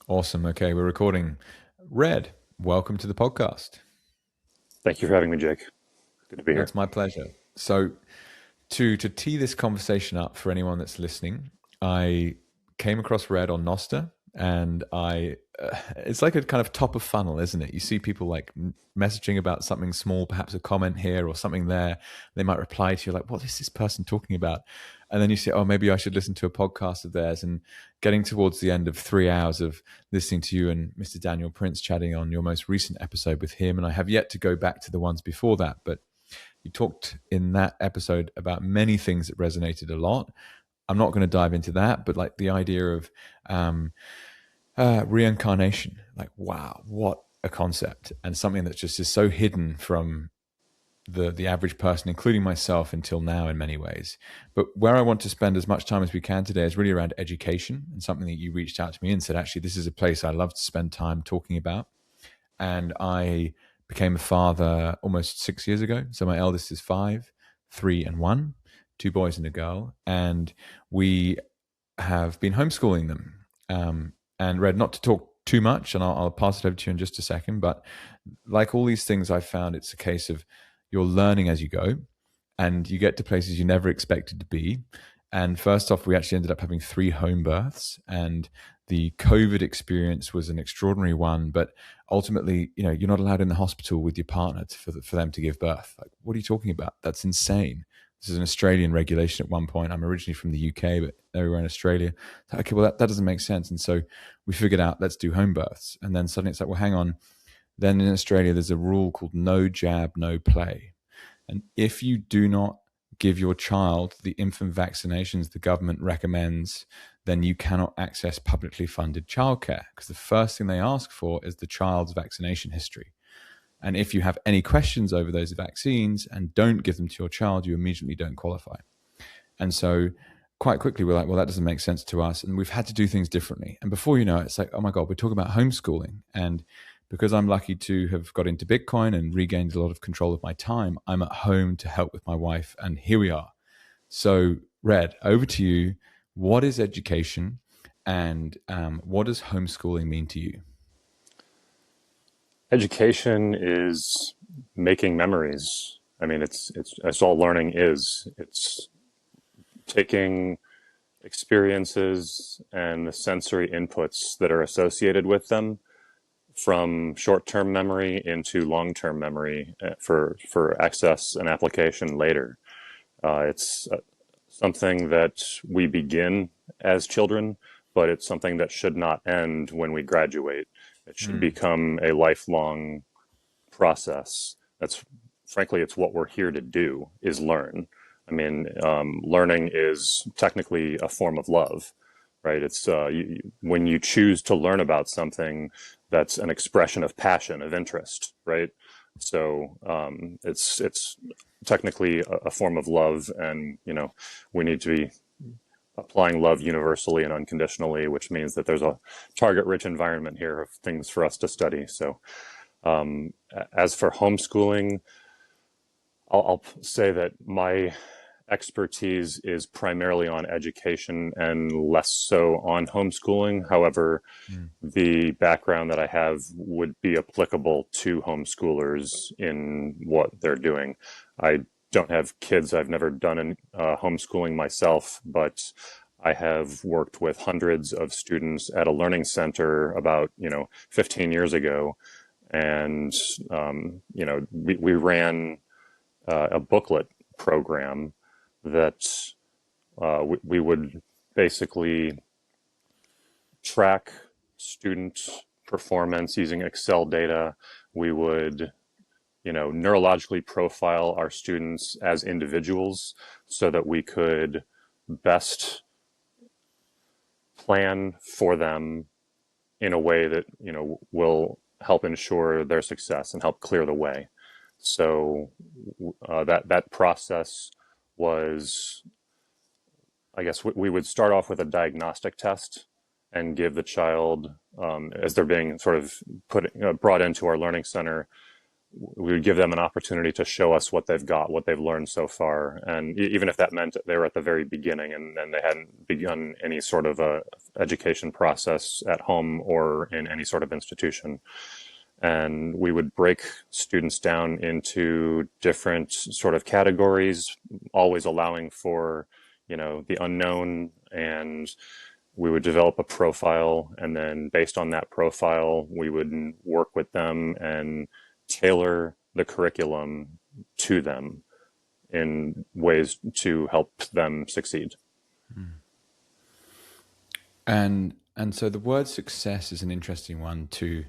Awesome. Okay, we're recording. Red, welcome to the podcast. Thank you for having me, Jake. Good to be here. It's my pleasure. So, to tee this conversation up for anyone that's listening, I came across Red on Noster, and it's like a kind of top of funnel, isn't it? You see people like messaging about something small, perhaps a comment here or something there. They might reply to you like, "What is this person talking about?" And then you say, "Oh, maybe I should listen to a podcast of theirs." And getting towards the end of 3 hours of listening to you and Mr. Daniel Prince chatting on your most recent episode with him, and I have yet to go back to the ones before that, but you talked in that episode about many things that resonated a lot. I'm not going to dive into that, but like the idea of reincarnation, like, wow, what a concept, and something that just is so hidden from the average person, including myself, until now in many ways. But where I want to spend as much time as we can today is really around education, and something that you reached out to me and said, actually, this is a place I love to spend time talking about. And I became a father almost 6 years ago. So my eldest is 5, 3, and 1, 2 boys and a girl. And we have been homeschooling them. And Red, not to talk too much, and I'll pass it over to you in just a second. But like all these things, I've found it's a case of you're learning as you go, and you get to places you never expected to be. And first off, we actually ended up having 3 home births, and the COVID experience was an extraordinary one. But ultimately, you're not allowed in the hospital with your partner for them to give birth. Like, what are you talking about? That's insane. This is an Australian regulation at one point. I'm originally from the UK, but they were in Australia. Okay, well, that doesn't make sense. And so we figured out, let's do home births. And then suddenly it's like, well, hang on. Then in Australia, there's a rule called no jab, no play. And if you do not give your child the infant vaccinations the government recommends, then you cannot access publicly funded childcare, because the first thing they ask for is the child's vaccination history. And if you have any questions over those vaccines and don't give them to your child, you immediately don't qualify. And so quite quickly, we're like, well, that doesn't make sense to us. And we've had to do things differently. And before you know it, it's like, oh my God, we're talking about homeschooling. And because I'm lucky to have got into Bitcoin and regained a lot of control of my time, I'm at home to help with my wife. And here we are. So, Red, over to you. What is education, and what does homeschooling mean to you? Education is making memories. I mean, it's all learning is. It's taking experiences and the sensory inputs that are associated with them from short-term memory into long-term memory for access and application later. It's something that we begin as children, but it's something that should not end when we graduate. It should become a lifelong process. Frankly, it's what we're here to do, is learn. I mean, learning is technically a form of love, right? It's when you choose to learn about something, that's an expression of passion, of interest, right? So it's technically a form of love, and we need to be applying love universally and unconditionally, which means that there's a target-rich environment here of things for us to study. So as for homeschooling, I'll say that my expertise is primarily on education and less so on homeschooling. However, the background that I have would be applicable to homeschoolers in what they're doing. I don't have kids. I've never done homeschooling myself, but I have worked with hundreds of students at a learning center about 15 years ago, and we ran a booklet program that we would basically track student performance using Excel data. We would neurologically profile our students as individuals so that we could best plan for them in a way that will help ensure their success and help clear the way. So that process was, I guess, we would start off with a diagnostic test and give the child, as they're being sort of brought into our learning center, we would give them an opportunity to show us what they've got, what they've learned so far. And even if that meant that they were at the very beginning and they hadn't begun any sort of a education process at home or in any sort of institution. And we would break students down into different sort of categories, always allowing for, the unknown, and we would develop a profile, and then based on that profile, we would work with them and tailor the curriculum to them in ways to help them succeed. And so the word success is an interesting one to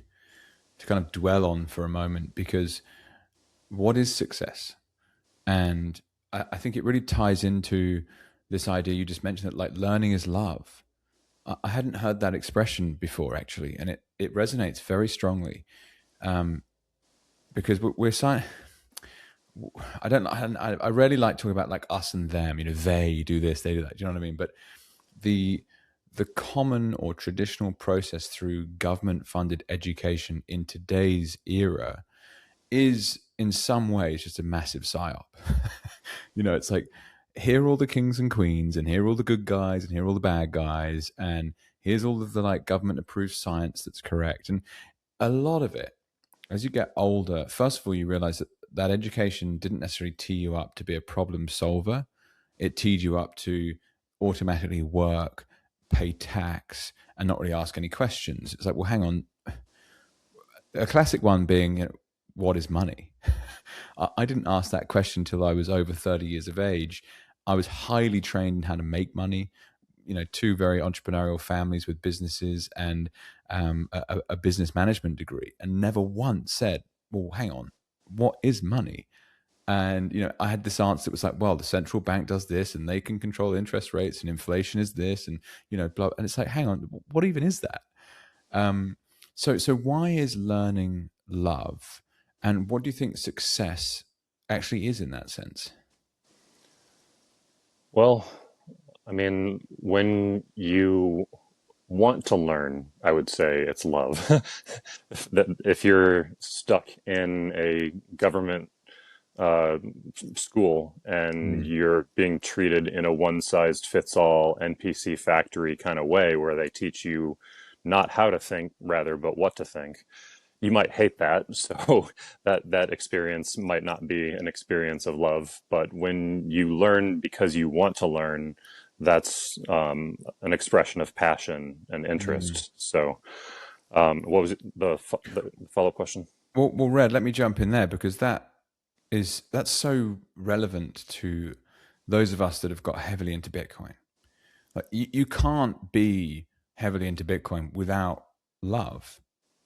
kind of dwell on for a moment, because what is success? And I think it really ties into this idea you just mentioned, that like learning is love. I hadn't heard that expression before, actually, and it resonates very strongly, because I rarely like talking about like us and them. They do this, they do that. Do you know what I mean? But the common or traditional process through government-funded education in today's era is in some ways just a massive psyop. It's like, here are all the kings and queens, and here are all the good guys, and here are all the bad guys, and here's all of the like government-approved science that's correct. And a lot of it, as you get older, first of all, you realize that education didn't necessarily tee you up to be a problem solver. It teed you up to automatically work, pay tax, and not really ask any questions. It's like, well, hang on. A classic one being, what is money? I didn't ask that question till I was over 30 years of age. I was highly trained in how to make money. Two very entrepreneurial families with businesses and a business management degree, and never once said, well, hang on, what is money? And I had this answer that was like, well, the central bank does this, and they can control interest rates, and inflation is this, and blah. And it's like, hang on, what even is that? So why is learning love, and what do you think success actually is in that sense? Well, I mean, when you want to learn, I would say it's love. If you're stuck in a government uh, school and Mm. you're being treated in a one-size-fits-all NPC factory kind of way, where they teach you not how to think, rather, but what to think, you might hate that. So that experience might not be an experience of love. But when you learn because you want to learn, that's an expression of passion and Mm. interest. So what was it, the follow-up question? Well, Red, let me jump in there, because that's so relevant to those of us that have got heavily into Bitcoin. Like, you can't be heavily into Bitcoin without love.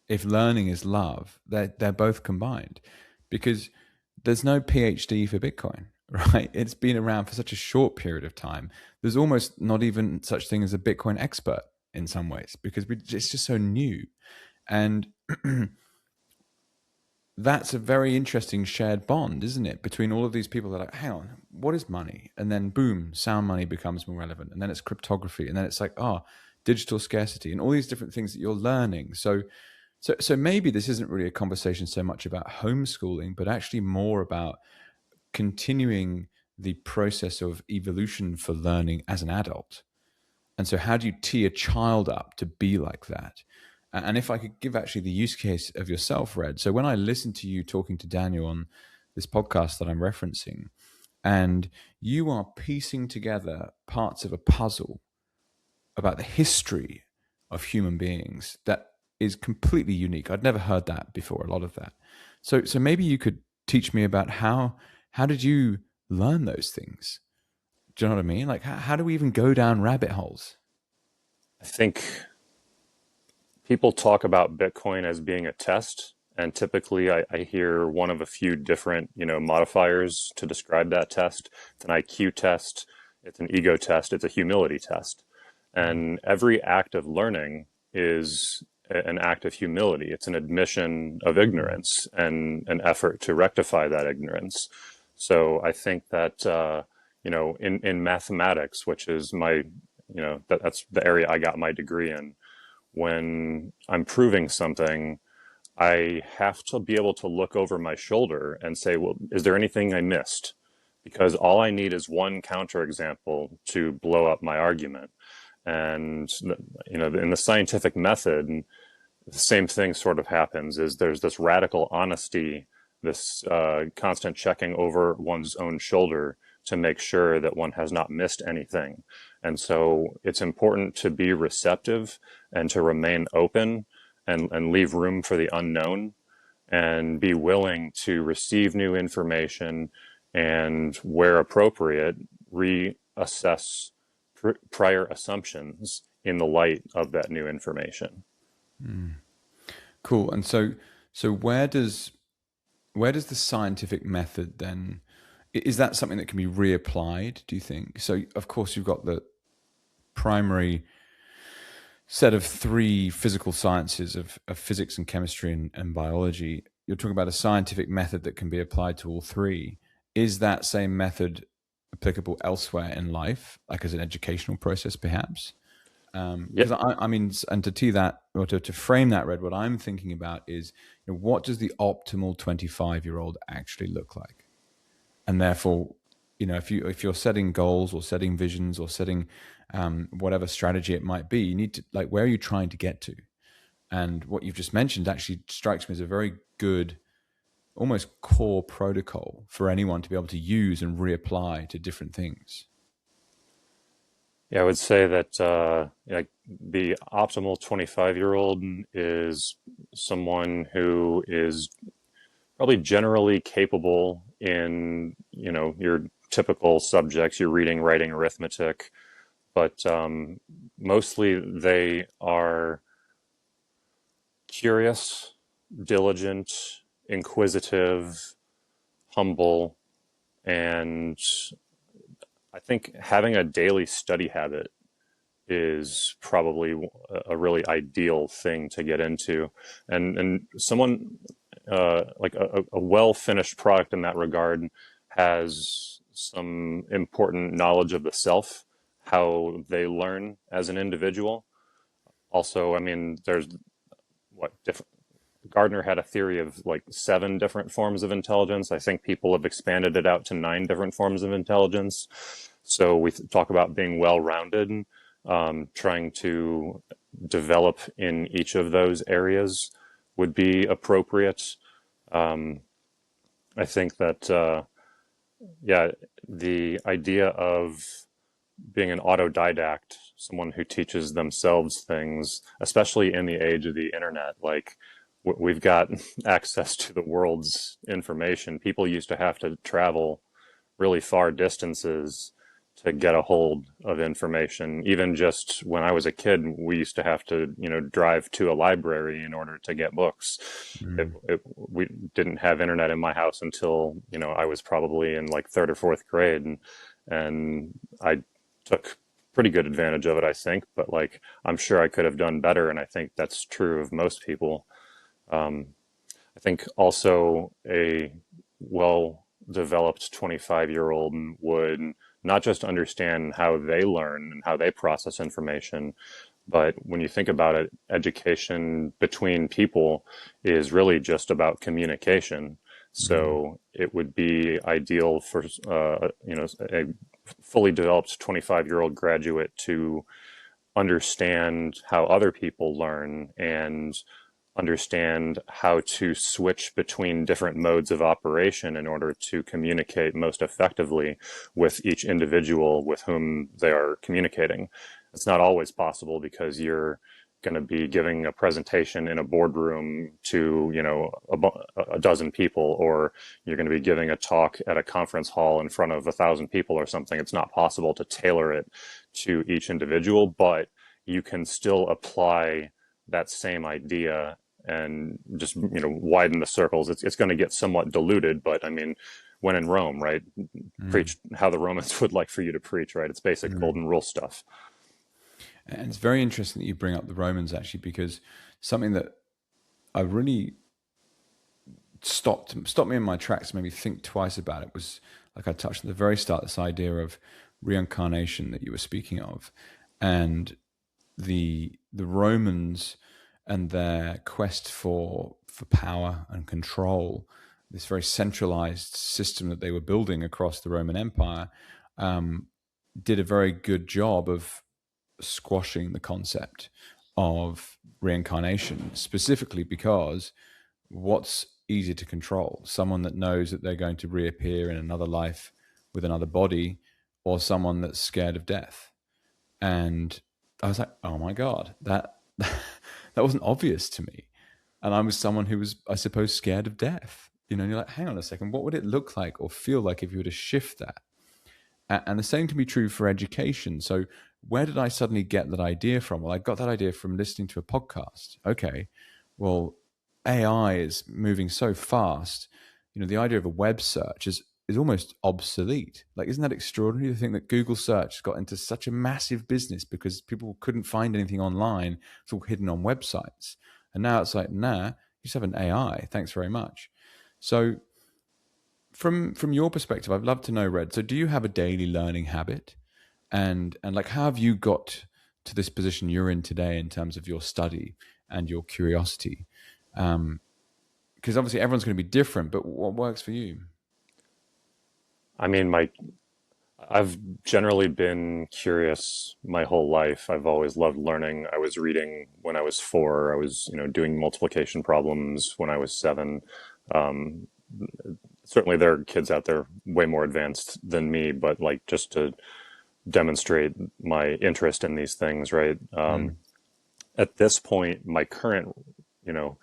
If learning is love, they're both combined, because there's no PhD for Bitcoin, right? It's been around for such a short period of time. There's almost not even such thing as a Bitcoin expert in some ways, because it's just so new. And that's a very interesting shared bond, isn't it? Between all of these people that are like, hang on, what is money? And then boom, sound money becomes more relevant. And then it's cryptography. And then it's like, digital scarcity, and all these different things that you're learning. So maybe this isn't really a conversation so much about homeschooling, but actually more about continuing the process of evolution for learning as an adult. And so how do you tee a child up to be like that? And if I could give actually the use case of yourself, Red. So when I listened to you talking to Daniel on this podcast that I'm referencing, and you are piecing together parts of a puzzle about the history of human beings that is completely unique. I'd never heard that before, a lot of that. So maybe you could teach me about how did you learn those things? Do you know what I mean? Like, how do we even go down rabbit holes? I think people talk about Bitcoin as being a test, and typically I hear one of a few different, modifiers to describe that test. It's an IQ test, it's an ego test, it's a humility test. And every act of learning is an act of humility. It's an admission of ignorance and an effort to rectify that ignorance. So I think that, in mathematics, which is that's the area I got my degree in, when I'm proving something, I have to be able to look over my shoulder and say, well, is there anything I missed? Because all I need is one counterexample to blow up my argument. And in the scientific method, the same thing sort of happens. Is there's this radical honesty, this constant checking over one's own shoulder to make sure that one has not missed anything. And so it's important to be receptive and to remain open and leave room for the unknown and be willing to receive new information and, where appropriate, reassess prior assumptions in the light of that new information. Cool. And so where does the scientific method then, is that something that can be reapplied, do you think? So of course you've got the primary set of three physical sciences of physics and chemistry and biology. You're talking about a scientific method that can be applied to all three. Is that same method applicable elsewhere in life, like as an educational process, perhaps? Yeah, Because I mean, and to tee that, or to frame that, Red, what I'm thinking about is, what does the optimal 25-year-old actually look like? And therefore, if you're setting goals or setting visions or setting whatever strategy it might be, you need to, like, where are you trying to get to? And what you've just mentioned actually strikes me as a very good, almost core protocol for anyone to be able to use and reapply to different things. yeah, I would say that like the optimal 25-year-old is someone who is probably generally capable in, your typical subjects, your reading, writing, arithmetic, but mostly they are curious, diligent, inquisitive, humble, and I think having a daily study habit is probably a really ideal thing to get into. And someone like a well finished product in that regard has some important knowledge of the self, how they learn as an individual. Also, I mean, there's what different. Gardner had a theory of like 7 different forms of intelligence. I think people have expanded it out to 9 different forms of intelligence. So we talk about being well-rounded, trying to develop in each of those areas would be appropriate. I think that, yeah, the idea of being an autodidact, someone who teaches themselves things, especially in the age of the internet, like we've got access to the world's information. People used to have to travel really far distances to get a hold of information. Even just when I was a kid, we used to have to, drive to a library in order to get books. Mm. We didn't have internet in my house until, I was probably in like third or fourth grade. And I took pretty good advantage of it, I think. But like, I'm sure I could have done better. And I think that's true of most people. I think also a well developed 25-year-old would not just understand how they learn and how they process information, but when you think about it, education between people is really just about communication. Mm. So it would be ideal for a fully developed 25-year-old graduate to understand how other people learn and understand how to switch between different modes of operation in order to communicate most effectively with each individual with whom they are communicating. It's not always possible because you're going to be giving a presentation in a boardroom to a dozen people, or you're going to be giving a talk at a conference hall in front of 1,000 people or something. It's not possible to tailor it to each individual, but you can still apply that same idea and just widen the circles. It's going to get somewhat diluted, but I mean, when in Rome, right? Mm. Preach how the Romans would like for you to preach, right? It's basic Mm. golden rule stuff. And it's very interesting that you bring up the Romans, actually, because something that I really stopped me in my tracks, made me think twice about it, was, like I touched at the very start, this idea of reincarnation that you were speaking of, and the Romans and their quest for power and control, this very centralized system that they were building across the Roman Empire, did a very good job of squashing the concept of reincarnation, specifically because what's easy to control? Someone that knows that they're going to reappear in another life with another body, or someone that's scared of death. And I was like, oh my God, that that wasn't obvious to me. And I was someone who was, I suppose, scared of death. You know, and you're like, hang on a second, what would it look like or feel like if you were to shift that? And the same can be true for education. So where did I suddenly get that idea from? Well, I got that idea from listening to a podcast. Okay, well, AI is moving so fast. You know, the idea of a web search is almost obsolete. Like, isn't that extraordinary to think that Google search got into such a massive business because people couldn't find anything online? It's all hidden on websites. And now it's like, nah, you just have an AI. Thanks very much. So from your perspective, I'd love to know, Red. So do you have a daily learning habit? And like, how have you got to this position you're in today in terms of your study and your curiosity? Because obviously everyone's going to be different, but what works for you? I mean, I've generally been curious my whole life. I've always loved learning. I was reading when I was 4. I was, doing multiplication problems when I was 7. Um, Certainly there are kids out there way more advanced than me, but like just to demonstrate my interest in these things, right? Mm. At this point, my current, you know,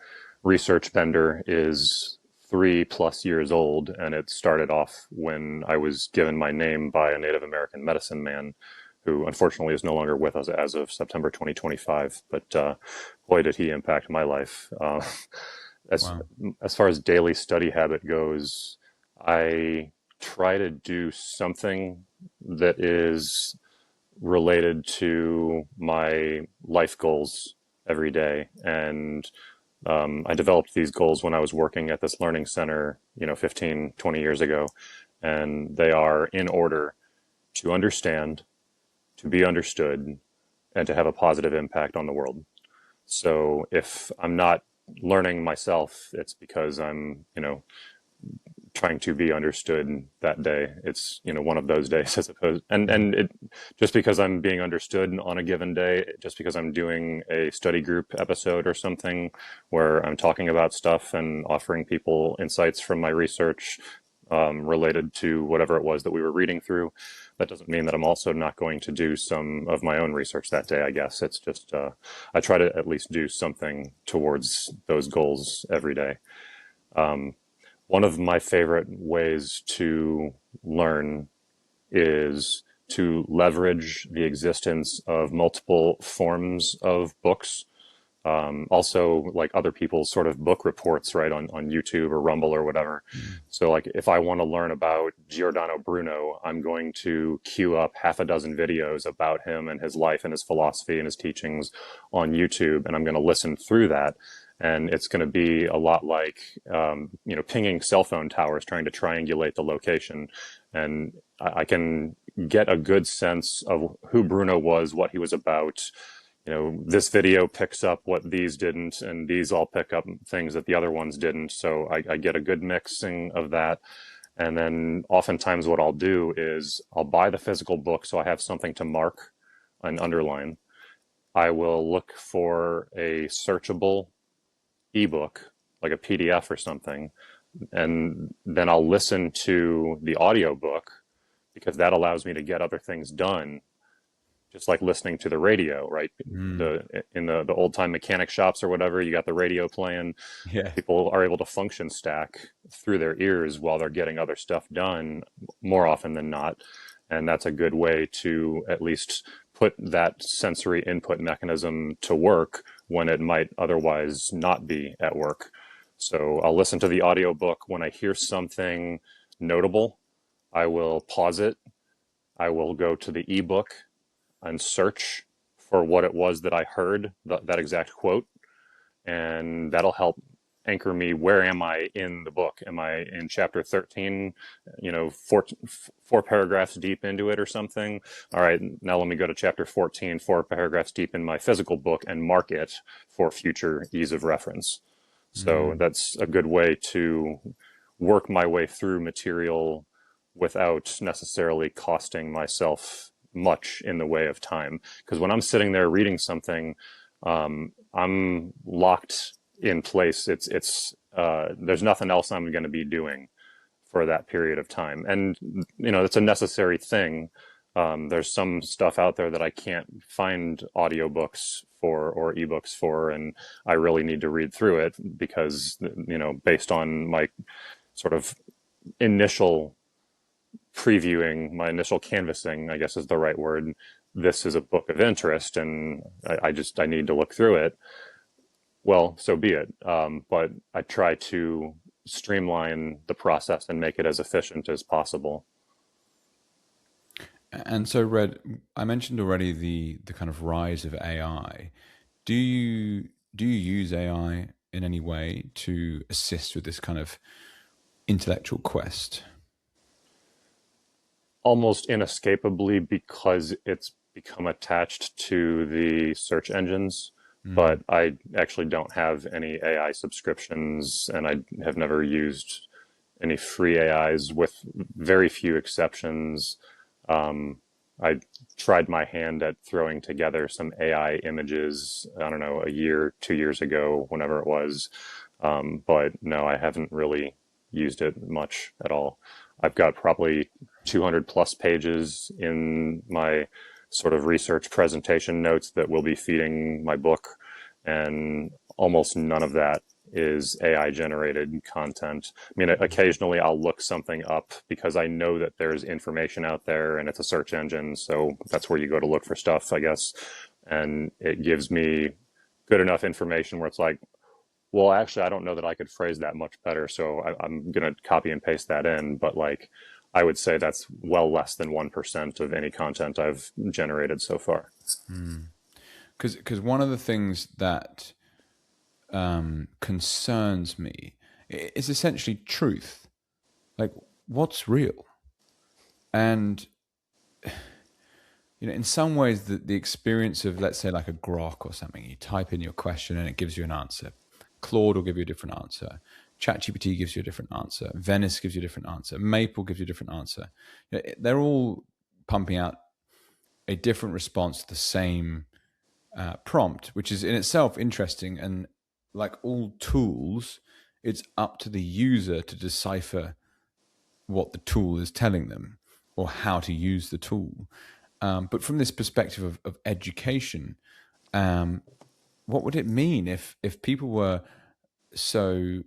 research bender is 3+ years old, and it started off when I was given my name by a Native American medicine man who unfortunately is no longer with us as of September 2025. But boy, did he impact my life. As Wow. as far as daily study habit goes, I try to do something that is related to my life goals every day. And I developed these goals when I was working at this learning center, 15, 20 years ago. And they are in order: to understand, to be understood, and to have a positive impact on the world. So if I'm not learning myself, it's because I'm, trying to be understood that day. It's, one of those days, I suppose. And it just because I'm being understood on a given day, just because I'm doing a study group episode or something where I'm talking about stuff and offering people insights from my research related to whatever it was that we were reading through, that doesn't mean that I'm also not going to do some of my own research that day, I guess. It's just, I try to at least do something towards those goals every day. One of my favorite ways to learn is to leverage the existence of multiple forms of books. Also, like other people's sort of book reports, right, on YouTube or Rumble or whatever. Mm. So, like, if I want to learn about Giordano Bruno, I'm going to queue up half a dozen videos about him and his life and his philosophy and his teachings on YouTube, and I'm going to listen through that. And it's going to be a lot like, pinging cell phone towers, trying to triangulate the location. And I can get a good sense of who Bruno was, what he was about. This video picks up what these didn't, and these all pick up things that the other ones didn't. So I get a good mixing of that. And then oftentimes what I'll do is I'll buy the physical book so I have something to mark and underline. I will look for a searchable ebook, like a PDF or something, and then I'll listen to the audiobook because that allows me to get other things done, just like listening to the radio, right? Mm. In the old time mechanic shops or whatever, you got the radio playing. Yeah. People are able to function stack through their ears while they're getting other stuff done more often than not. And that's a good way to at least put that sensory input mechanism to work when it might otherwise not be at work. So I'll listen to the audiobook. When I hear something notable, I will pause it. I will go to the ebook and search for what it was that I heard, that exact quote, and that'll help anchor me. Where am I in the book? Am I in chapter 13, four paragraphs deep into it or something? All right, now let me go to chapter 14, 4 paragraphs deep in my physical book, and mark it for future ease of reference. So that's a good way to work my way through material without necessarily costing myself much in the way of time. Because when I'm sitting there reading something, I'm locked in place. There's nothing else I'm going to be doing for that period of time. And, it's a necessary thing. There's some stuff out there that I can't find audiobooks for or ebooks for, and I really need to read through it because, based on my sort of initial previewing, my initial canvassing, I guess is the right word, this is a book of interest and I need to look through it. Well, so be it. But I try to streamline the process and make it as efficient as possible. And so, Red, I mentioned already the kind of rise of AI. Do you use AI in any way to assist with this kind of intellectual quest? Almost inescapably, because it's become attached to the search engines. But I actually don't have any AI subscriptions, and I have never used any free AIs, with very few exceptions. I tried my hand at throwing together some AI images, I don't know, a year, 2 years ago, whenever it was. But no, I haven't really used it much at all. I've got probably 200 plus pages in my sort of research presentation notes that will be feeding my book, and almost none of that is AI generated content. I mean, occasionally I'll look something up because I know that there's information out there and it's a search engine. So that's where you go to look for stuff, I guess. And it gives me good enough information where it's like, well, actually, I don't know that I could phrase that much better. So I'm going to copy and paste that in. But like, I would say that's well less than 1% of any content I've generated so far. Because one of the things that concerns me is essentially truth. Like, what's real? And in some ways, the experience of, let's say, like a grok or something, you type in your question and it gives you an answer. Claude will give you a different answer. ChatGPT gives you a different answer. Venice gives you a different answer. Maple gives you a different answer. They're all pumping out a different response to the same prompt, which is in itself interesting. And like all tools, it's up to the user to decipher what the tool is telling them or how to use the tool. But from this perspective of education, what would it mean if people were so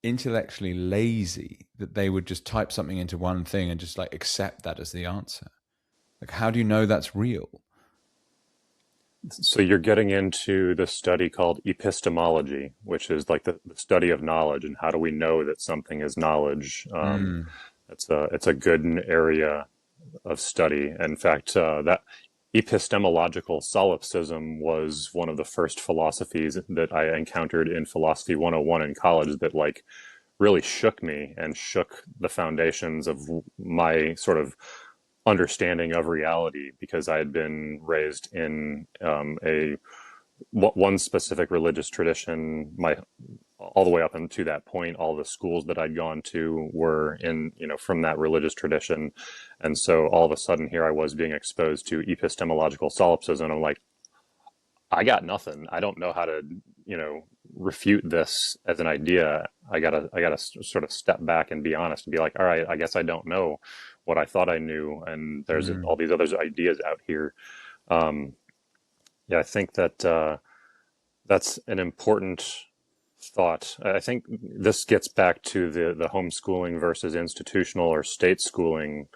intellectually lazy that they would just type something into one thing and just like accept that as the answer? Like, how do you know that's real? So you're getting into the study called epistemology, which is like the study of knowledge, and how do we know that something is knowledge? It's a good area of study. In fact, that epistemological solipsism was one of the first philosophies that I encountered in Philosophy 101 in college that like really shook me and shook the foundations of my sort of understanding of reality, because I had been raised in one specific religious tradition. All the way up until that point, all the schools that I'd gone to were from that religious tradition. And so all of a sudden here I was being exposed to epistemological solipsism. I'm like, I got nothing. I don't know how to, refute this as an idea. I gotta sort of step back and be honest and be like, all right, I guess I don't know what I thought I knew. And there's all these other ideas out here. I think that that's an important thought. I think this gets back to the homeschooling versus institutional or state schooling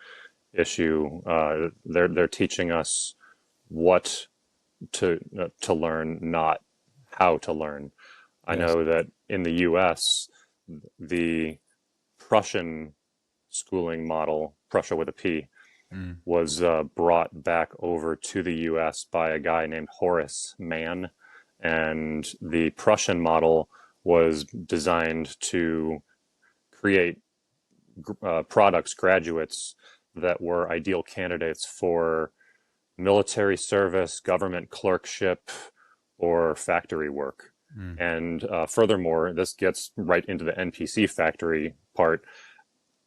issue. They're teaching us what to learn, not how to learn. I Yes. know that in the U.S., the Prussian schooling model, Prussia with a P, was brought back over to the U.S. by a guy named Horace Mann. And the Prussian model was designed to create products, graduates that were ideal candidates for military service, government clerkship, or factory work. Mm. And furthermore, this gets right into the NPC factory part.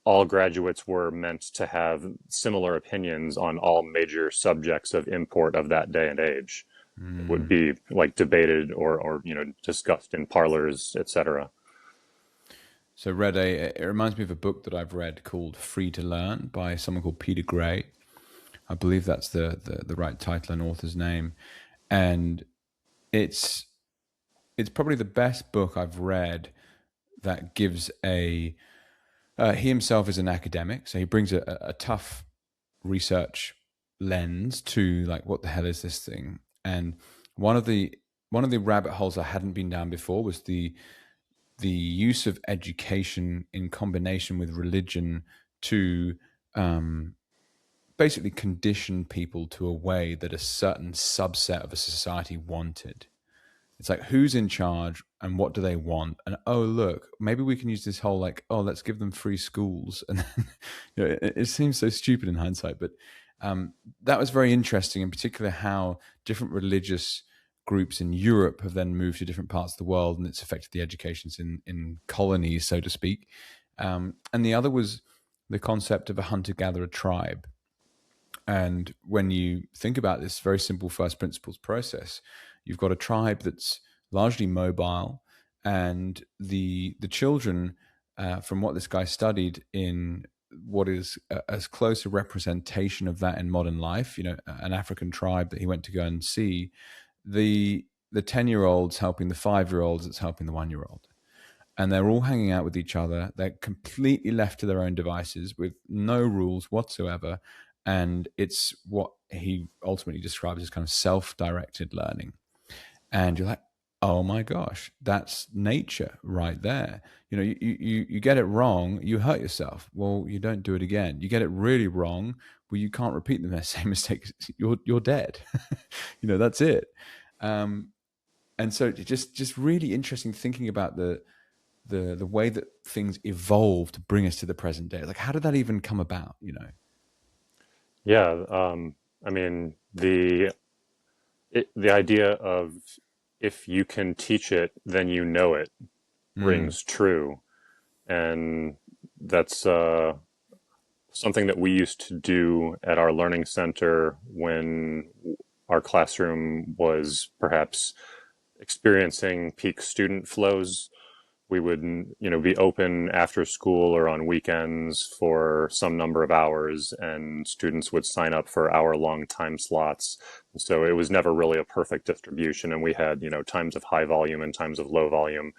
All graduates were meant to have similar opinions on all major subjects of import of that day and age. It would be like debated or discussed in parlors, etc. So it reminds me of a book that I've read called Free to Learn by someone called Peter Gray. I believe that's the right title and author's name. And it's probably the best book I've read that gives he himself is an academic, so he brings a tough research lens to like, what the hell is this thing? And one of the rabbit holes I hadn't been down before was the use of education in combination with religion to basically condition people to a way that a certain subset of a society wanted. It's like, who's in charge and what do they want? And oh, look, maybe we can use this whole like, oh, let's give them free schools. And then, it seems so stupid in hindsight, but that was very interesting, in particular how different religious groups in Europe have then moved to different parts of the world, and it's affected the educations in colonies, so to speak. And the other was the concept of a hunter-gatherer tribe. And when you think about this very simple first principles process, you've got a tribe that's largely mobile, and the children, from what this guy studied in what is as close a representation of that in modern life, an African tribe that he went to go and see, the 10-year-olds helping the 5-year-olds that's helping the 1-year-old. And they're all hanging out with each other. They're completely left to their own devices with no rules whatsoever. And it's what he ultimately describes as kind of self-directed learning. And you're like, oh my gosh, that's nature right there. You get it wrong, you hurt yourself. Well, you don't do it again. You get it really wrong, well, you can't repeat the same mistake. You're dead. That's it. And so just really interesting thinking about the way that things evolve to bring us to the present day. Like, how did that even come about? Yeah, I mean, the idea of if you can teach it, then you know it rings true. And that's something that we used to do at our learning center when our classroom was perhaps experiencing peak student flows. We would, be open after school or on weekends for some number of hours, and students would sign up for hour-long time slots. So it was never really a perfect distribution, and we had, times of high volume and times of low volume.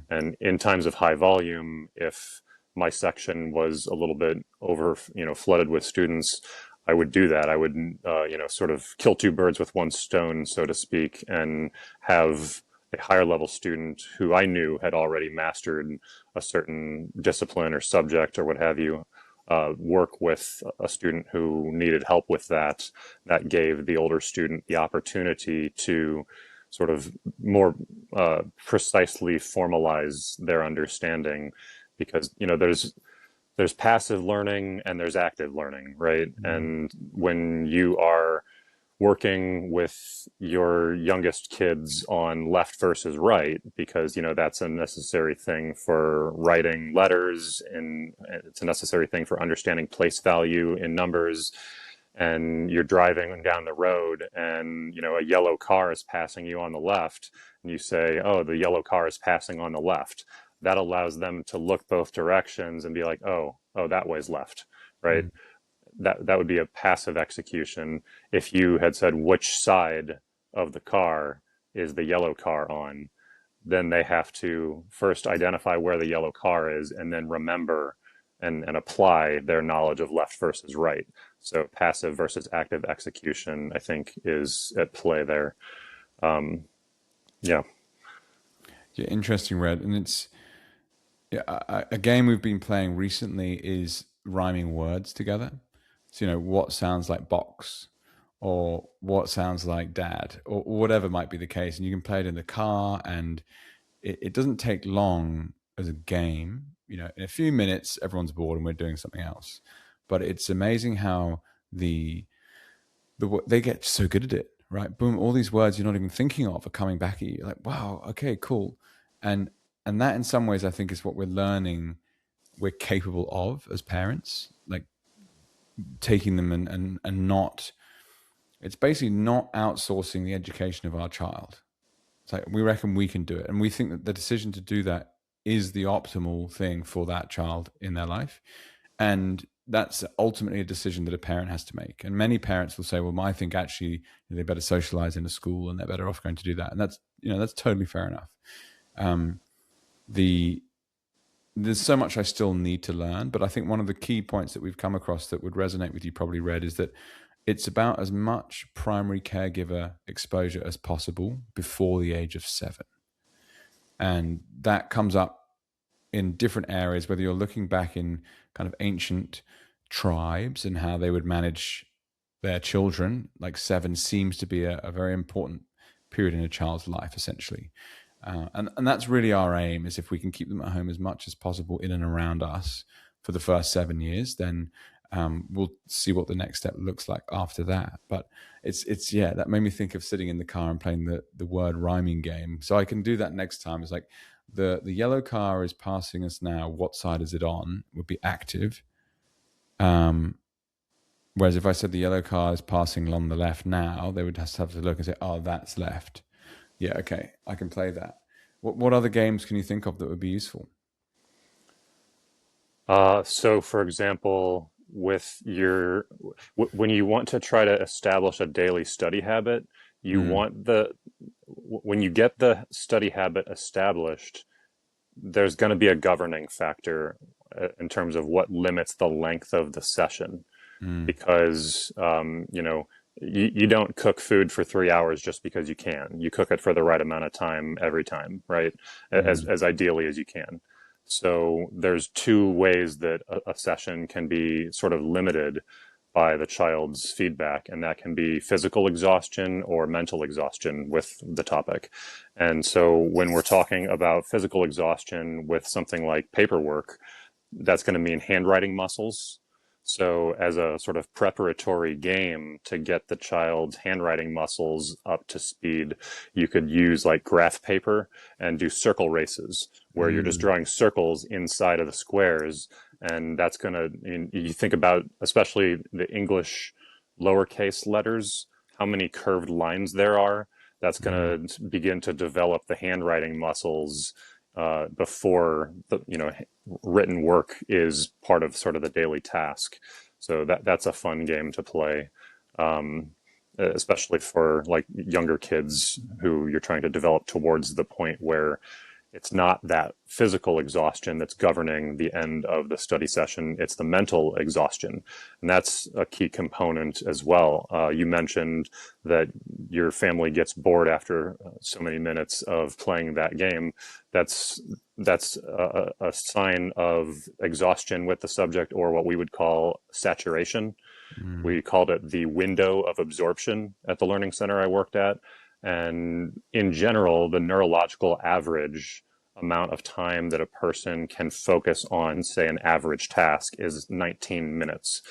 And in times of high volume, if my section was a little bit over, flooded with students, I would do that. I would, sort of kill two birds with one stone, so to speak, and have a higher level student who I knew had already mastered a certain discipline or subject or what have you, work with a student who needed help with that. That gave the older student the opportunity to sort of more precisely formalize their understanding, because there's passive learning and there's active learning, right? And when you are working with your youngest kids on left versus right, because that's a necessary thing for writing letters, and it's a necessary thing for understanding place value in numbers. And you're driving down the road and a yellow car is passing you on the left, and you say, oh, the yellow car is passing on the left. That allows them to look both directions and be like, oh, that way's left, right? That would be a passive execution. If you had said, which side of the car is the yellow car on, then they have to first identify where the yellow car is and then remember and apply their knowledge of left versus right. So passive versus active execution, I think, is at play there. Yeah. Yeah, interesting, Red. And it's a game we've been playing recently is rhyming words together. So, what sounds like box, or what sounds like dad, or whatever might be the case. And you can play it in the car, and it doesn't take long as a game. You know, in a few minutes, everyone's bored and we're doing something else. But it's amazing how they get so good at it, right? Boom, all these words you're not even thinking of are coming back at you. You're like, wow, okay, cool. And that in some ways I think is what we're learning we're capable of as parents, like taking them and not, it's basically not outsourcing the education of our child. It's like we reckon we can do it. And we think that the decision to do that is the optimal thing for that child in their life. And that's ultimately a decision that a parent has to make. And many parents will say, well, I think actually they better socialize in a school and they're better off going to do that. And that's, you know, that's totally fair enough. The There's so much I still need to learn, but I think one of the key points that we've come across that would resonate with you probably, Red, is that it's about as much primary caregiver exposure as possible before the age of 7. And that comes up in different areas, whether you're looking back in kind of ancient tribes and how they would manage their children, like 7 seems to be a very important period in a child's life, essentially. And that's really our aim, is if we can keep them at home as much as possible in and around us for the first 7 years, then we'll see what the next step looks like after that. But it's yeah, that made me think of sitting in the car and playing the word rhyming game. So I can do that next time. It's like the yellow car is passing us now. What side is it on? Would be active. Whereas if I said the yellow car is passing along the left now, they would just have to look and say, oh, that's left. Yeah, okay, I can play that. What other games can you think of that would be useful? So for example, when you want to try to establish a daily study habit, you Mm, want when you get the study habit established, there's going to be a governing factor in terms of what limits the length of the session. mm, Because you don't cook food for 3 hours just because you can. You cook it for the right amount of time every time, right? mm, As ideally as you can. So there's two ways that a session can be sort of limited by the child's feedback, and that can be physical exhaustion or mental exhaustion with the topic. And so when we're talking about physical exhaustion with something like paperwork, that's going to mean handwriting muscles. So, as a sort of preparatory game to get the child's handwriting muscles up to speed, you could use like graph paper and do circle races where you're just mm, drawing circles inside of the squares. And that's going to, you think about, especially the English lowercase letters, how many curved lines there are. That's mm, going to begin to develop the handwriting muscles before the written work is part of sort of the daily task. So that's a fun game to play, especially for like younger kids who you're trying to develop towards the point where it's not that physical exhaustion that's governing the end of the study session. It's the mental exhaustion. And that's a key component as well. You mentioned that your family gets bored after so many minutes of playing that game. That's a sign of exhaustion with the subject, or what we would call saturation. mm, We called it the window of absorption at the learning center I worked at. And in general, the neurological average amount of time that a person can focus on, say, an average task is 19 minutes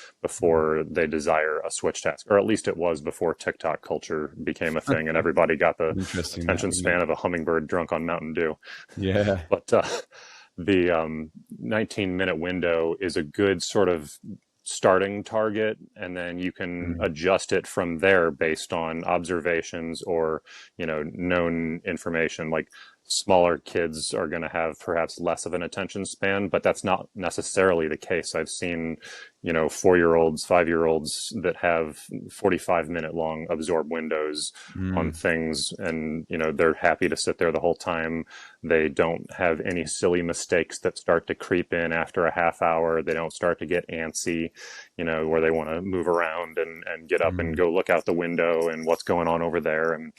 mm. before they desire a switch task, or at least it was before TikTok culture became a thing and everybody got the Interesting that, attention isn't it? span of a hummingbird drunk on Mountain Dew. Yeah. But the 19-minute window is a good sort of starting target, and then you can Mm, adjust it from there based on observations or known information. Like smaller kids are going to have perhaps less of an attention span, but that's not necessarily the case. I've seen 4-year-olds, 5-year-olds that have 45-minute long absorb windows on mm, things, and they're happy to sit there the whole time. They don't have any silly mistakes that start to creep in after a half hour. They don't start to get antsy, where they want to move around and get up and mm, go look out the window and what's going on over there. And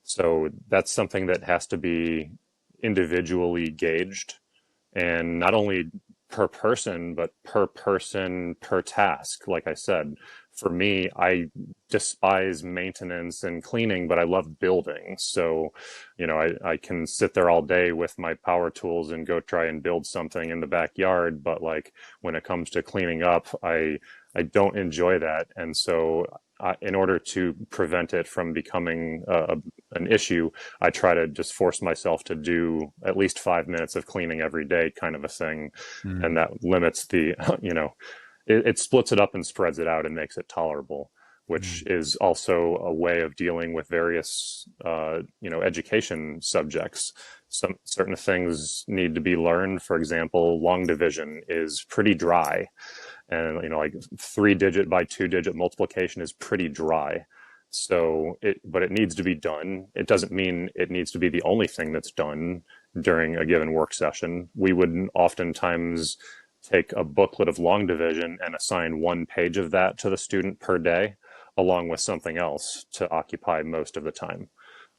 so that's something that has to be individually gauged, and not only per person, but per person per task. Like I said, for me, I despise maintenance and cleaning, but I love building. So, I can sit there all day with my power tools and go try and build something in the backyard. But like when it comes to cleaning up, I don't enjoy that. And so, in order to prevent it from becoming an issue, I try to just force myself to do at least 5 minutes of cleaning every day, kind of a thing. And that limits the, it splits it up and spreads it out and makes it tolerable, which is also a way of dealing with various, education subjects. Some certain things need to be learned. For example, long division is pretty dry, and like 3-digit by 2-digit multiplication is pretty dry. So but it needs to be done. It doesn't mean it needs to be the only thing that's done during a given work session. We would oftentimes take a booklet of long division and assign 1 page of that to the student per day, along with something else to occupy most of the time.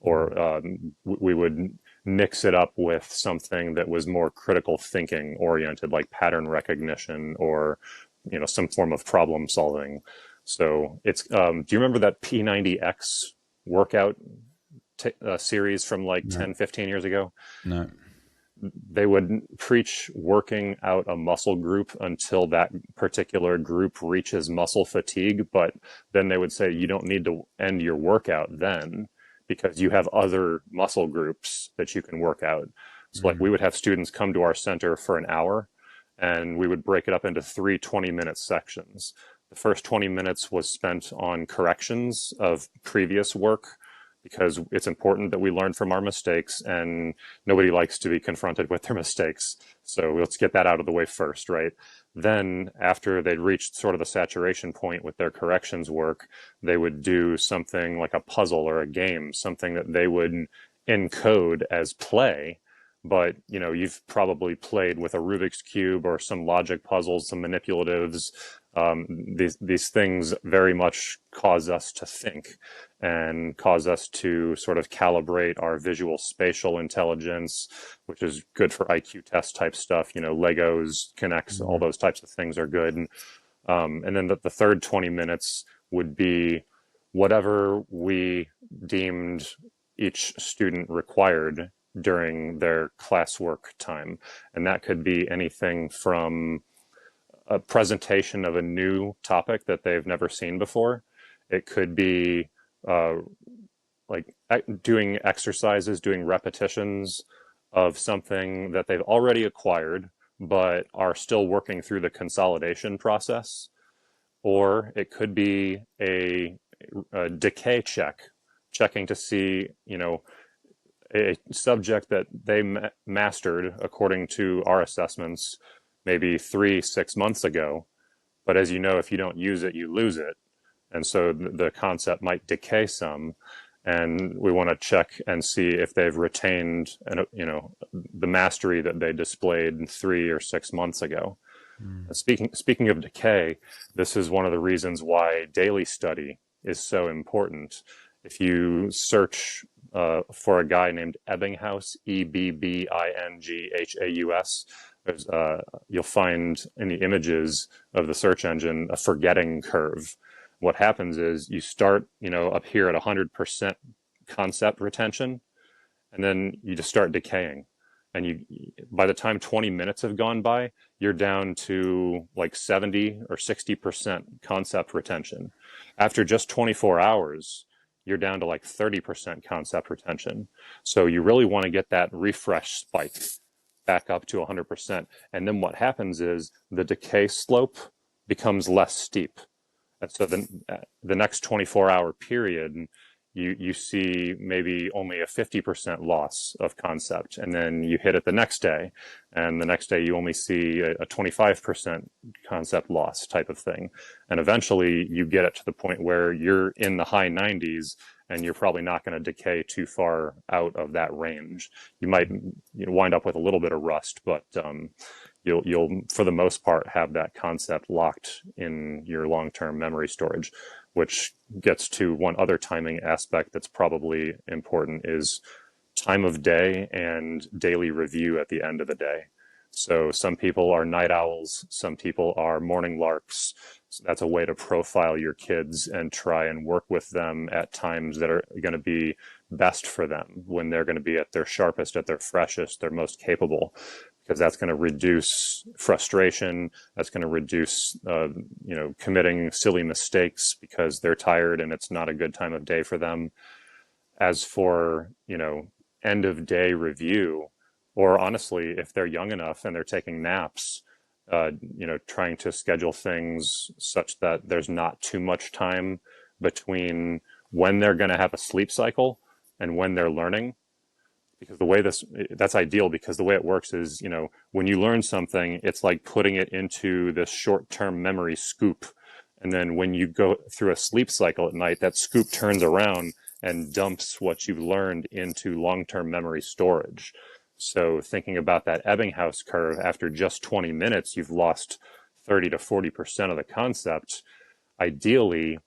Or we would mix it up with something that was more critical thinking oriented, like pattern recognition or some form of problem solving. So it's do you remember that P90X workout series from like No. 10-15 years ago? No. They would preach working out a muscle group until that particular group reaches muscle fatigue, but then they would say you don't need to end your workout then because you have other muscle groups that you can work out. So like we would have students come to our center for an hour, and we would break it up into 3 20-minute sections. The first 20 minutes was spent on corrections of previous work, because it's important that we learn from our mistakes, and nobody likes to be confronted with their mistakes. So let's get that out of the way first, right? Then after they'd reached sort of the saturation point with their corrections work, they would do something like a puzzle or a game, something that they would encode as play. But you've probably played with a Rubik's Cube or some logic puzzles, some manipulatives. These things very much cause us to think and cause us to sort of calibrate our visual spatial intelligence, which is good for IQ test type stuff. Legos, Connects, all those types of things are good. And then the third 20 minutes would be whatever we deemed each student required during their classwork time. And that could be anything from a presentation of a new topic that they've never seen before. It could be like doing exercises, doing repetitions of something that they've already acquired, but are still working through the consolidation process. Or it could be a decay check, checking to see, a subject that they mastered according to our assessments maybe 3-6 months ago. But as you know, if you don't use it, you lose it. And so the concept might decay some. And we want to check and see if they've retained, the mastery that they displayed 3 or 6 months ago. Speaking of decay, this is one of the reasons why daily study is so important. If you search for a guy named Ebbinghaus, Ebbinghaus, you'll find in the images of the search engine a forgetting curve. What happens is you start, up here at 100% concept retention, and then you just start decaying. And by the time 20 minutes have gone by, you're down to like 70 or 60% concept retention. After just 24 hours, you're down to like 30% concept retention. So you really want to get that refresh spike back up to 100%. And then what happens is the decay slope becomes less steep. And so then the next 24-hour period, you see maybe only a 50% loss of concept. And then you hit it the next day. And the next day you only see a 25% concept loss type of thing. And eventually you get it to the point where you're in the high 90s, and you're probably not going to decay too far out of that range. You might wind up with a little bit of rust, but you'll for the most part have that concept locked in your long-term memory storage, which gets to one other timing aspect that's probably important, is time of day and daily review at the end of the day. So some people are night owls, some people are morning larks, So that's a way to profile your kids and try and work with them at times that are going to be best for them, when they're going to be at their sharpest, at their freshest, their most capable, because that's going to reduce frustration. That's going to reduce, committing silly mistakes because they're tired and it's not a good time of day for them. As for, end of day review, or honestly, if they're young enough and they're taking naps, trying to schedule things such that there's not too much time between when they're going to have a sleep cycle and when they're learning. Because that's ideal, because the way it works is, when you learn something, it's like putting it into this short-term memory scoop. And then when you go through a sleep cycle at night, that scoop turns around and dumps what you've learned into long-term memory storage. So thinking about that Ebbinghaus curve, after just 20 minutes, you've lost 30 to 40% of the concept. Ideally,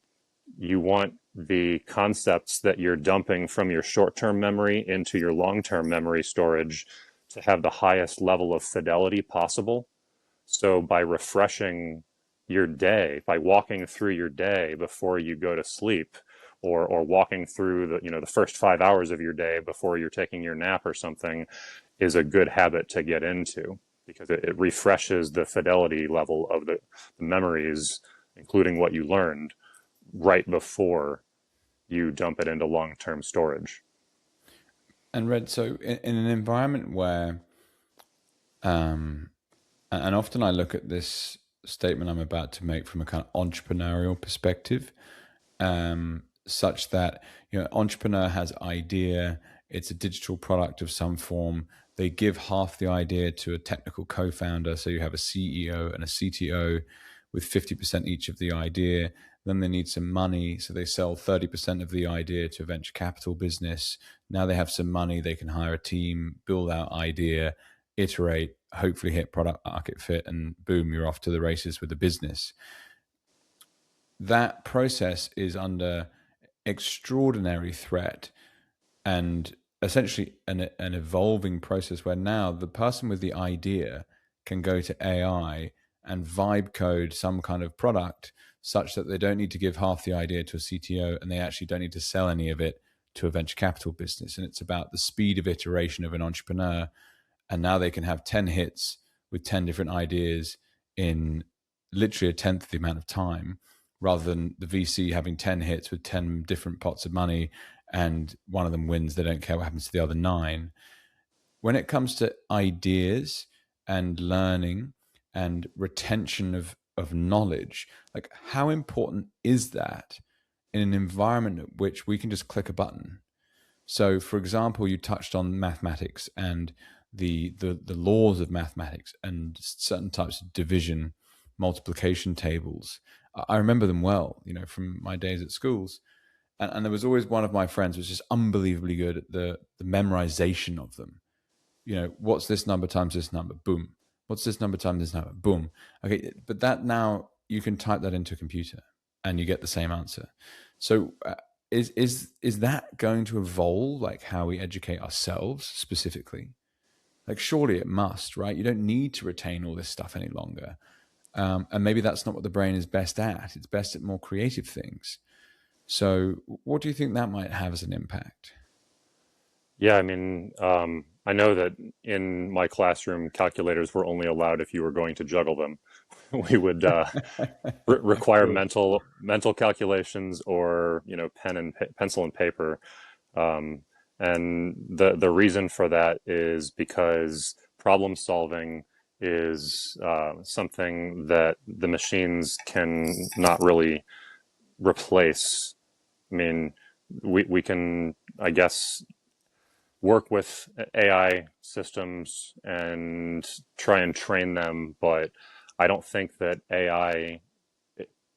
you want the concepts that you're dumping from your short-term memory into your long-term memory storage to have the highest level of fidelity possible. So by refreshing your day, by walking through your day before you go to sleep, or walking through the first 5 hours of your day before you're taking your nap or something, is a good habit to get into, because it refreshes the fidelity level of the memories, including what you learned, right before you dump it into long-term storage. And Red, so in an environment where, and often I look at this statement I'm about to make from a kind of entrepreneurial perspective, such that, entrepreneur has idea, it's a digital product of some form. They give half the idea to a technical co-founder, so you have a CEO and a CTO with 50% each of the idea. Then they need some money, so they sell 30% of the idea to a venture capital business. Now they have some money, they can hire a team, build out idea, iterate, hopefully hit product market fit, and boom, you're off to the races with the business. That process is under extraordinary threat, and essentially an evolving process where now the person with the idea can go to AI and vibe code some kind of product such that they don't need to give half the idea to a CTO, and they actually don't need to sell any of it to a venture capital business. And it's about the speed of iteration of an entrepreneur. And now they can have 10 hits with 10 different ideas in literally a tenth of the amount of time, rather than the VC having 10 hits with 10 different pots of money, and one of them wins. They don't care what happens to the other 9. When it comes to ideas and learning and retention of knowledge, like, how important is that in an environment at which we can just click a button? So, for example, you touched on mathematics and the laws of mathematics and certain types of division, multiplication tables. I remember them well, from my days at schools. And there was always one of my friends who was just unbelievably good at the memorization of them. What's this number times this number? Boom. What's this number times this number? Boom. Okay, but that, now you can type that into a computer and you get the same answer. So is that going to evolve, like how we educate ourselves specifically? Like, surely it must, right? You don't need to retain all this stuff any longer. And maybe that's not what the brain is best at. It's best at more creative things. So what do you think that might have as an impact? Yeah, I mean, I know that in my classroom, calculators were only allowed if you were going to juggle them. We would require Cool. mental calculations, or pencil and paper. And the reason for that is because problem solving is something that the machines can not really replace. I mean, we can, I guess, work with AI systems and try and train them, but I don't think that AI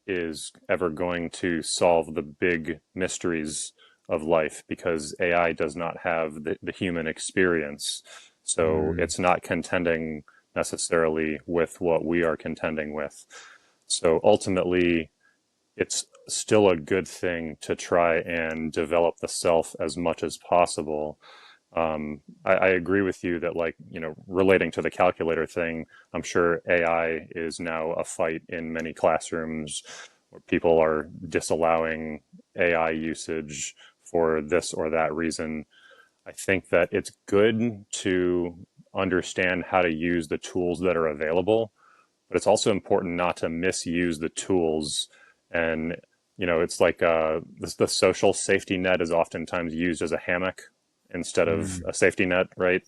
is ever going to solve the big mysteries of life, because AI does not have the human experience. So Mm. it's not contending necessarily with what we are contending with. So ultimately, it's still a good thing to try and develop the self as much as possible, I agree with you that, like, relating to the calculator thing, I'm sure AI is now a fight in many classrooms where people are disallowing AI usage for this or that reason. I think that it's good to understand how to use the tools that are available, but it's also important not to misuse the tools. And it's like the social safety net is oftentimes used as a hammock instead of Mm. a safety net, right?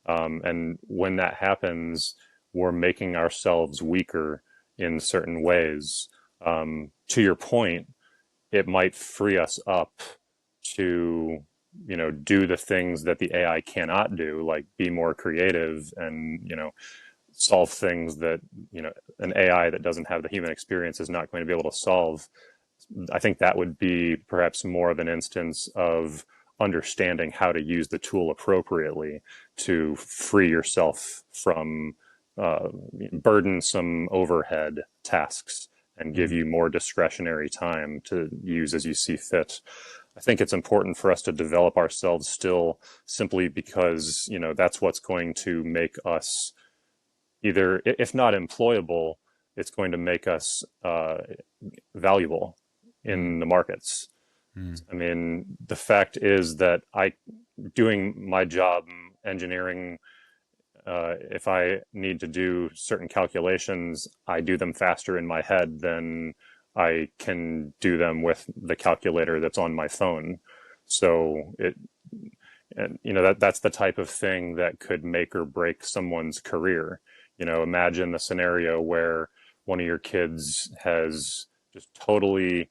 And when that happens, we're making ourselves weaker in certain ways. To your point, it might free us up to do the things that the AI cannot do, like be more creative and solve things that an AI that doesn't have the human experience is not going to be able to solve. I think that would be perhaps more of an instance of understanding how to use the tool appropriately to free yourself from burdensome overhead tasks and give Mm. you more discretionary time to use as you see fit. I think it's important for us to develop ourselves still, simply because that's what's going to make us either, if not employable, it's going to make us valuable Mm. in the markets. Mm. I mean, the fact is that doing my job, engineering, if I need to do certain calculations, I do them faster in my head than I can do them with the calculator that's on my phone. So and that's the type of thing that could make or break someone's career. Imagine the scenario where one of your kids has just totally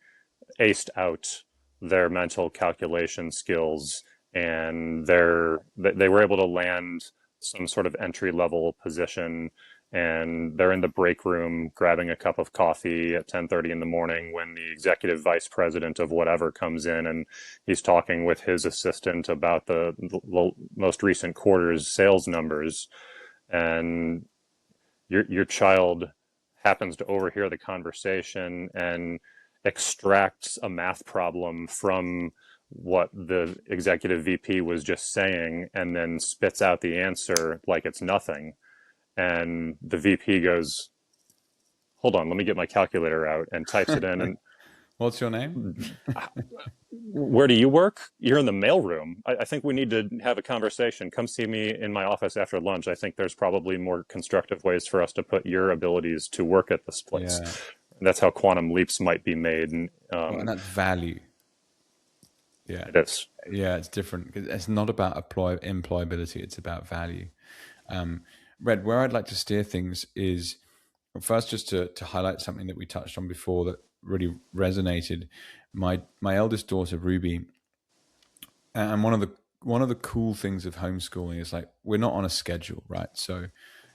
aced out their mental calculation skills, and they were able to land some sort of entry level position, and they're in the break room grabbing a cup of coffee at 10:30 in the morning when the executive vice president of whatever comes in, and he's talking with his assistant about the most recent quarter's sales numbers. And your child happens to overhear the conversation and extracts a math problem from what the executive VP was just saying, and then spits out the answer like it's nothing. And the VP goes, "Hold on, let me get my calculator out," and types it in. And What's your name? where do you work? You're in the mailroom. I think we need to have a conversation. Come see me in my office after lunch. I think there's probably more constructive ways for us to put your abilities to work at this place. Yeah. And that's how quantum leaps might be made. And Well, and that's value. Yeah. it is. Yeah, it's different. It's not about employability. It's about value. Red, where I'd like to steer things is first just to highlight something that we touched on before that really resonated. My eldest daughter Ruby, and one of the cool things of homeschooling is like we're not on a schedule, right? So,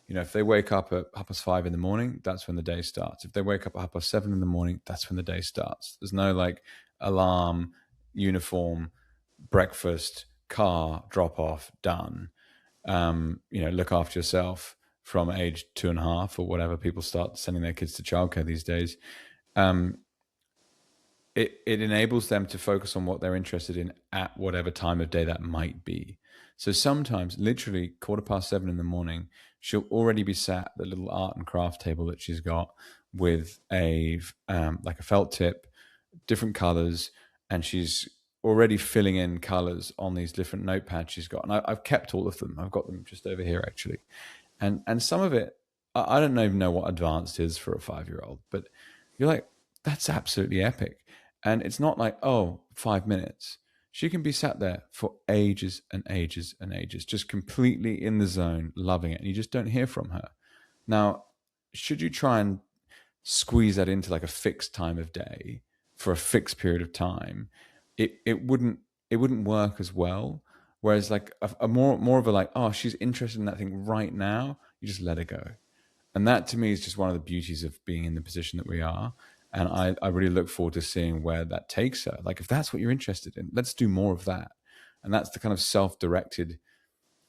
if they wake up at 5:30 in the morning, that's when the day starts. If they wake up at 7:30 in the morning, that's when the day starts. There's no like alarm, uniform, breakfast, car, drop off, done. Look after yourself from age 2.5 or whatever people start sending their kids to childcare these days. Um, it enables them to focus on what they're interested in at whatever time of day that might be. So sometimes, literally 7:15 in the morning, she'll already be sat at the little art and craft table that she's got with a like a felt tip, different colors, and she's already filling in colors on these different notepads she's got. And I've kept all of them. I've got them just over here actually, and some of it I don't even know what advanced is for a 5-year-old, but you're like, that's absolutely epic. And it's not like, oh, 5 minutes. She can be sat there for ages and ages and ages, just completely in the zone, loving it. And you just don't hear from her. Now, should you try and squeeze that into like a fixed time of day for a fixed period of time, it wouldn't work as well. Whereas like a more of a like, oh, she's interested in that thing right now, you just let her go. And that to me is just one of the beauties of being in the position that we are. And I really look forward to seeing where that takes her. Like, if that's what you're interested in, let's do more of that. And that's the kind of self-directed,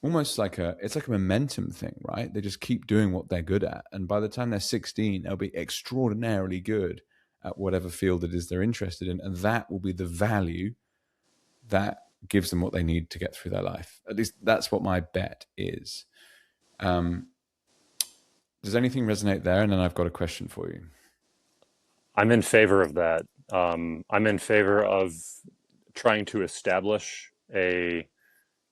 almost like it's like a momentum thing, right? They just keep doing what they're good at. And by the time they're 16, they'll be extraordinarily good at whatever field it is they're interested in. And that will be the value that gives them what they need to get through their life. At least that's what my bet is. Does anything resonate there? And then I've got a question for you. I'm in favor of that. I'm in favor of trying to establish a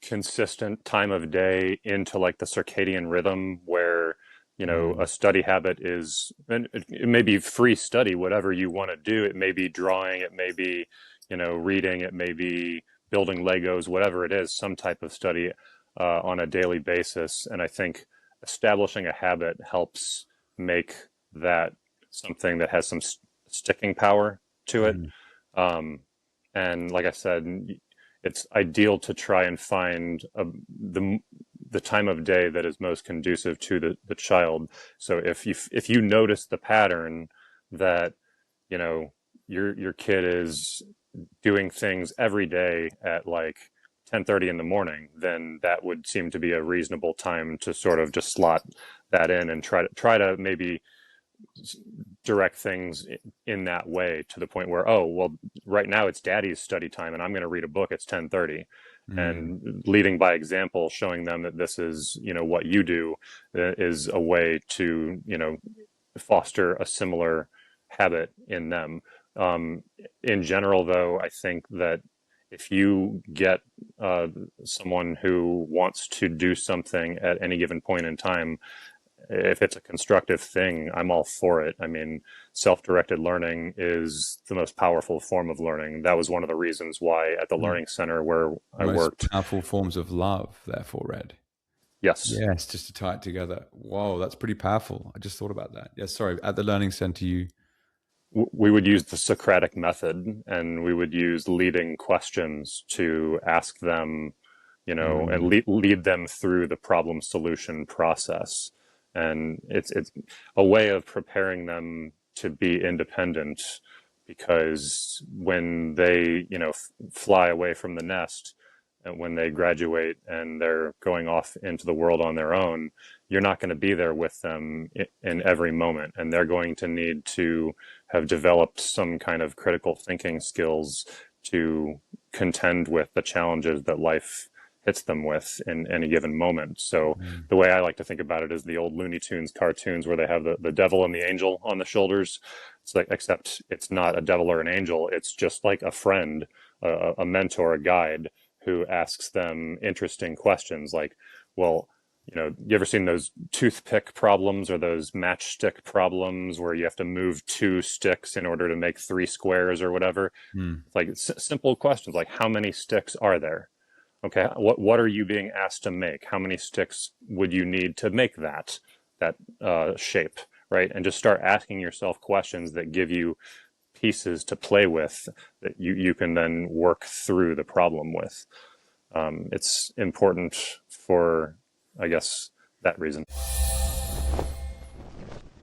consistent time of day into like the circadian rhythm where, you know, a study habit is, and it may be free study, whatever you want to do. It may be drawing, it may be, you know, reading, it may be building Legos, whatever it is, some type of study on a daily basis. And I think establishing a habit helps make that something that has some sticking power to it. And like I said, it's ideal to try and find the time of day that is most conducive to the child. So if you notice the pattern that, you know, your kid is doing things every day at like 10:30 in the morning, then that would seem to be a reasonable time to sort of just slot that in and try to maybe direct things in that way, to the point where, oh, well, right now it's daddy's study time and I'm going to read a book. It's 10:30, and leading by example, showing them that this is, you know, what you do is a way to, you know, foster a similar habit in them. In general, though, I think that if you get someone who wants to do something at any given point in time, if it's a constructive thing, I'm all for it. I mean, self-directed learning is the most powerful form of learning. That was one of the reasons why at the Learning Center where I worked. Powerful forms of love, therefore, Red. Yes. Yes, just to tie it together. Whoa, that's pretty powerful. I just thought about that. Yeah, sorry. At the Learning Center, We would use the Socratic method, and we would use leading questions to ask them, you know, and lead them through the problem solution process. And it's a way of preparing them to be independent, because when they, you know, fly away from the nest, and when they graduate and they're going off into the world on their own, you're not going to be there with them in every moment. And they're going to need to have developed some kind of critical thinking skills to contend with the challenges that life hits them with in any given moment. So the way I like to think about it is the old Looney Tunes cartoons where they have the devil and the angel on the shoulders. It's like, except it's not a devil or an angel. It's just like a friend, a mentor, a guide who asks them interesting questions like, well, you know, you ever seen those toothpick problems or those matchstick problems where you have to move 2 sticks in order to make 3 squares or whatever? It's like simple questions like, how many sticks are there? Okay, what are you being asked to make? How many sticks would you need to make that shape, right? And just start asking yourself questions that give you pieces to play with that you can then work through the problem with. It's important for, I guess, that reason.